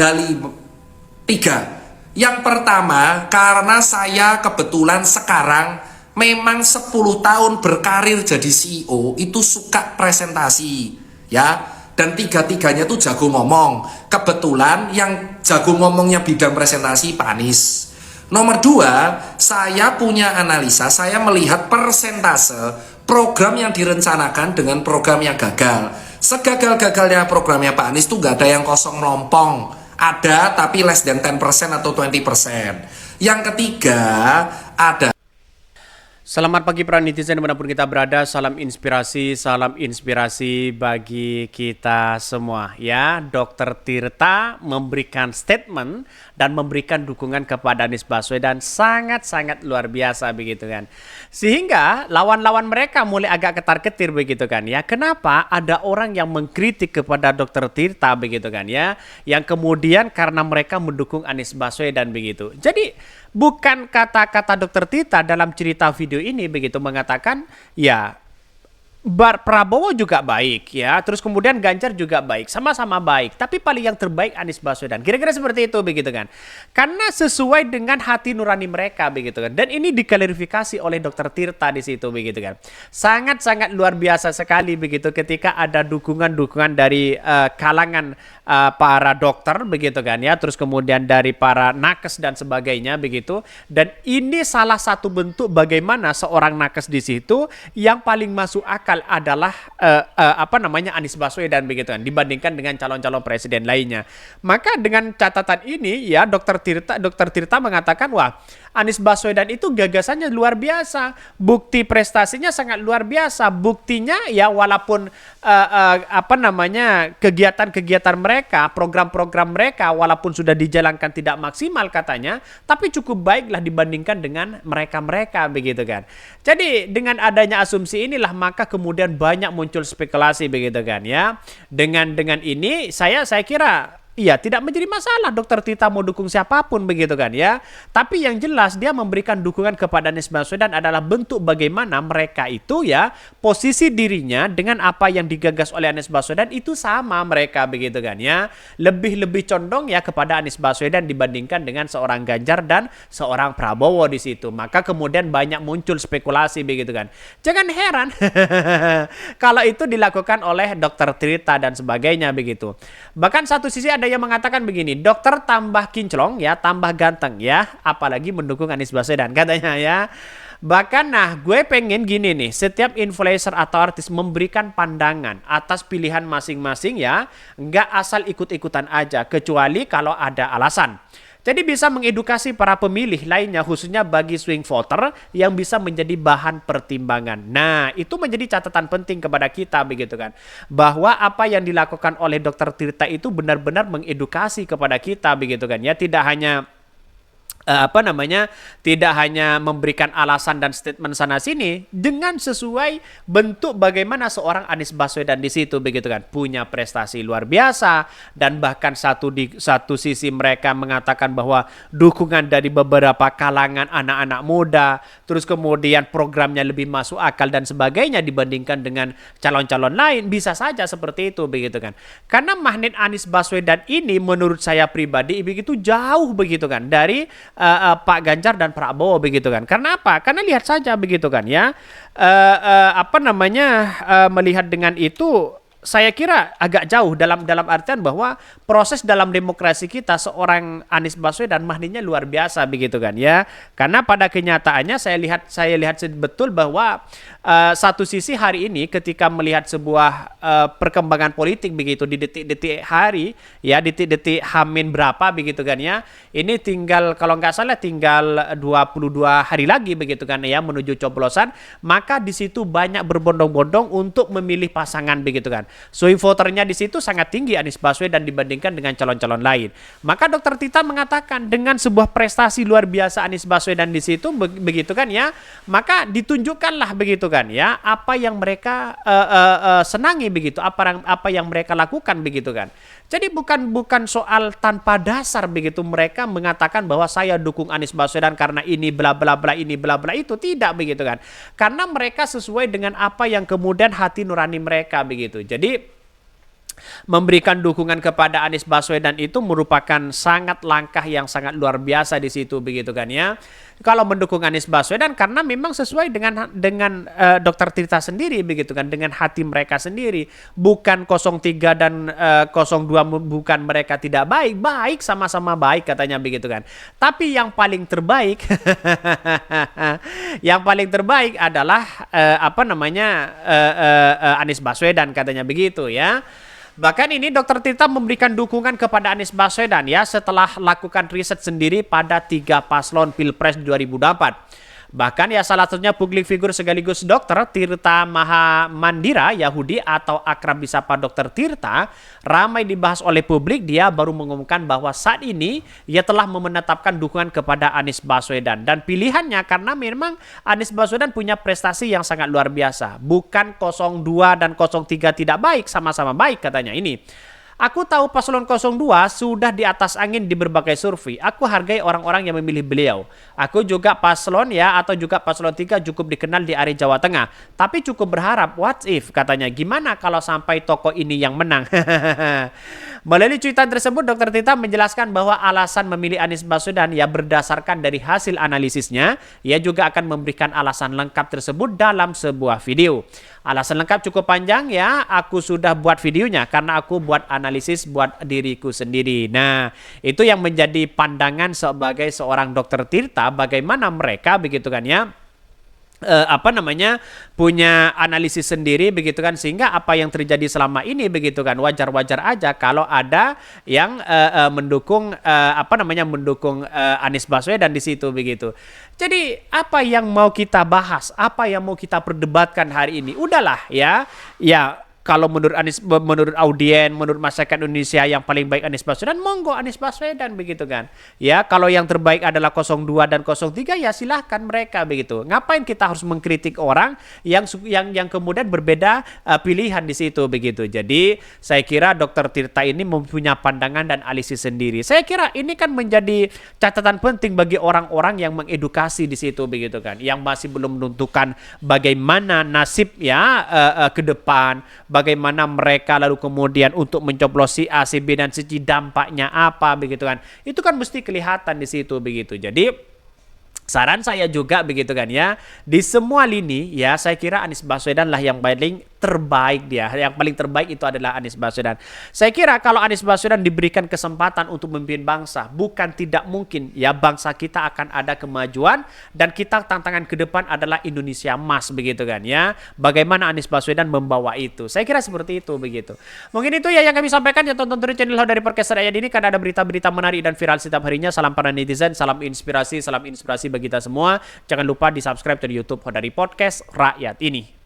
Ada tiga. Yang pertama, karena saya kebetulan sekarang memang 10 tahun berkarir jadi CEO, itu suka presentasi, ya. Dan tiga-tiganya tuh jago ngomong. Kebetulan yang jago ngomongnya bidang presentasi Pak Anies. Nomor dua, saya punya analisa, saya melihat persentase program yang direncanakan dengan program yang gagal. Segagal-gagalnya programnya Pak Anies tuh gak ada yang kosong rompong. Ada tapi less than 10% atau 20%. Yang ketiga ada. Selamat pagi para netizen dimanapun kita berada, salam inspirasi bagi kita semua ya. Dr. Tirta memberikan statement dan memberikan dukungan kepada Anies Baswedan sangat-sangat luar biasa begitu kan. Sehingga lawan-lawan mereka mulai agak ketar-ketir begitu kan ya. Kenapa ada orang yang mengkritik kepada Dr. Tirta begitu kan ya, yang kemudian karena mereka mendukung Anies Baswedan begitu. Jadi bukan kata-kata Dr. Tirta dalam cerita video ini begitu mengatakan ya Prabowo juga baik ya, terus kemudian Ganjar juga baik, sama-sama baik, tapi paling yang terbaik Anies Baswedan. Kira-kira seperti itu begitu kan. Karena sesuai dengan hati nurani mereka begitu kan. Dan ini diklarifikasi oleh Dr. Tirta di situ begitu kan. Sangat-sangat luar biasa sekali begitu ketika ada dukungan-dukungan dari kalangan para dokter begitu kan ya, terus kemudian dari para nakes dan sebagainya begitu. Dan ini salah satu bentuk bagaimana seorang nakes di situ yang paling masuk akal adalah Anies Baswedan begitu kan, dibandingkan dengan calon-calon presiden lainnya. Maka dengan catatan ini ya Dr. Tirta mengatakan wah Anies Baswedan itu gagasannya luar biasa, bukti prestasinya sangat luar biasa, buktinya ya walaupun kegiatan-kegiatan mereka, program-program mereka walaupun sudah dijalankan tidak maksimal katanya, tapi cukup baiklah dibandingkan dengan mereka-mereka begitu kan. Jadi dengan adanya asumsi inilah maka kemudian banyak muncul spekulasi begitu kan ya. Dengan ini saya kira iya, tidak menjadi masalah Dr. Tirta mau dukung siapapun begitu kan ya. Tapi yang jelas dia memberikan dukungan kepada Anies Baswedan adalah bentuk bagaimana mereka itu ya posisi dirinya dengan apa yang digagas oleh Anies Baswedan itu sama mereka begitu kan ya. Lebih condong ya kepada Anies Baswedan dibandingkan dengan seorang Ganjar dan seorang Prabowo di situ. Maka kemudian banyak muncul spekulasi begitu kan. Jangan heran kalau itu dilakukan oleh Dr. Tirta dan sebagainya begitu. Bahkan satu sisi ada yang mengatakan begini, dokter tambah kinclong ya, tambah ganteng ya, apalagi mendukung Anies Baswedan katanya ya. Bahkan gue pengen gini nih, setiap influencer atau artis memberikan pandangan atas pilihan masing-masing ya, nggak asal ikut-ikutan aja, kecuali kalau ada alasan. Jadi bisa mengedukasi para pemilih lainnya khususnya bagi swing voter yang bisa menjadi bahan pertimbangan. Nah, itu menjadi catatan penting kepada kita begitu kan. Bahwa apa yang dilakukan oleh Dr. Tirta itu benar-benar mengedukasi kepada kita begitu kan ya. Tidak hanya tidak hanya memberikan alasan dan statement sana sini dengan sesuai bentuk bagaimana seorang Anies Baswedan di situ begitu kan, punya prestasi luar biasa dan bahkan satu sisi mereka mengatakan bahwa dukungan dari beberapa kalangan anak-anak muda, terus kemudian programnya lebih masuk akal dan sebagainya dibandingkan dengan calon-calon lain, bisa saja seperti itu begitu kan. Karena magnet Anies Baswedan ini menurut saya pribadi begitu jauh begitu kan dari Pak Ganjar dan Prabowo begitu kan. Karena apa? Karena lihat saja begitu kan ya. Melihat dengan itu saya kira agak jauh dalam artian bahwa proses dalam demokrasi kita seorang Anies Baswedan magnetnya luar biasa begitu kan ya. Karena pada kenyataannya saya lihat betul bahwa satu sisi hari ini ketika melihat sebuah perkembangan politik begitu di detik-detik hari ya, detik-detik Hamin berapa begitu kan ya. Ini tinggal kalau nggak salah tinggal 22 hari lagi begitu kan ya menuju coblosan, maka di situ banyak berbondong-bondong untuk memilih pasangan begitu kan. Swing voternya di situ sangat tinggi Anies Baswedan dibandingkan dengan calon-calon lain. Maka Dr. Tirta mengatakan dengan sebuah prestasi luar biasa Anies Baswedan di situ begitu kan ya, maka ditunjukkanlah begitu kan ya apa yang mereka senangi begitu, apa yang mereka lakukan begitu kan. Jadi bukan soal tanpa dasar begitu mereka mengatakan bahwa saya dukung Anies Baswedan karena ini bla bla bla ini bla bla itu, tidak begitu kan. Karena mereka sesuai dengan apa yang kemudian hati nurani mereka begitu. Jadi memberikan dukungan kepada Anies Baswedan itu merupakan sangat langkah yang sangat luar biasa di situ begitu kan ya. Kalau mendukung Anies Baswedan karena memang sesuai dengan Dr. Tirta sendiri begitu kan, dengan hati mereka sendiri, bukan 03 dan 02 bukan mereka tidak baik, baik sama-sama baik katanya begitu kan. Tapi yang paling terbaik yang paling terbaik adalah Anies Baswedan katanya begitu ya. Bahkan ini Dr. Tirta memberikan dukungan kepada Anies Baswedan ya setelah lakukan riset sendiri pada 3 paslon Pilpres 2024. Bahkan ya salah satunya publik figur sekaligus dokter Tirta Mahamandira Yahudi atau akrab disapa Dr. Tirta ramai dibahas oleh publik. Dia baru mengumumkan bahwa saat ini ia telah menetapkan dukungan kepada Anies Baswedan dan pilihannya karena memang Anies Baswedan punya prestasi yang sangat luar biasa. Bukan 02 dan 03 tidak baik, sama-sama baik katanya ini. Aku tahu paslon 02 sudah di atas angin di berbagai survei. Aku hargai orang-orang yang memilih beliau. Aku juga paslon ya atau juga paslon 3 cukup dikenal di area Jawa Tengah. Tapi cukup berharap what if katanya. Gimana kalau sampai tokoh ini yang menang? Melalui cuitan tersebut Dr. Tirta menjelaskan bahwa alasan memilih Anies Baswedan ya berdasarkan dari hasil analisisnya. Ia juga akan memberikan alasan lengkap tersebut dalam sebuah video. Alasan lengkap cukup panjang ya, aku sudah buat videonya karena aku buat analisis buat diriku sendiri. Nah, itu yang menjadi pandangan sebagai seorang Dr. Tirta, bagaimana mereka begitu kan ya, punya analisis sendiri begitu kan, sehingga apa yang terjadi selama ini begitu kan wajar-wajar aja kalau ada yang mendukung Anies Baswedan di situ begitu. Jadi apa yang mau kita bahas, apa yang mau kita perdebatkan hari ini, udahlah ya kalau menurut audien, menurut masyarakat Indonesia yang paling baik Anies Baswedan, monggo Anies Baswedan begitu kan. Ya, kalau yang terbaik adalah 02 dan 03 ya silahkan mereka begitu. Ngapain kita harus mengkritik orang yang kemudian berbeda pilihan di situ begitu. Jadi, saya kira Dr. Tirta ini mempunyai pandangan dan analisis sendiri. Saya kira ini kan menjadi catatan penting bagi orang-orang yang mengedukasi di situ begitu kan. Yang masih belum menentukan bagaimana nasib ya ke depan, bagaimana mereka lalu kemudian untuk mencoblos si A, si B dan si C dampaknya apa begitu kan. Itu kan mesti kelihatan di situ begitu. Jadi saran saya juga begitu kan ya, di semua lini ya saya kira Anies Baswedan lah yang paling terbaik dia. Yang paling terbaik itu adalah Anies Baswedan. Saya kira kalau Anies Baswedan diberikan kesempatan untuk memimpin bangsa, bukan tidak mungkin ya bangsa kita akan ada kemajuan dan kita tantangan ke depan adalah Indonesia emas begitu kan ya. Bagaimana Anies Baswedan membawa itu? Saya kira seperti itu begitu. Mungkin itu ya yang kami sampaikan ya, tonton terus channel dari Podcast Rakyat ini karena ada berita-berita menarik dan viral setiap harinya. Salam para netizen, salam inspirasi bagi kita semua. Jangan lupa di-subscribe di YouTube dari Podcast Rakyat ini.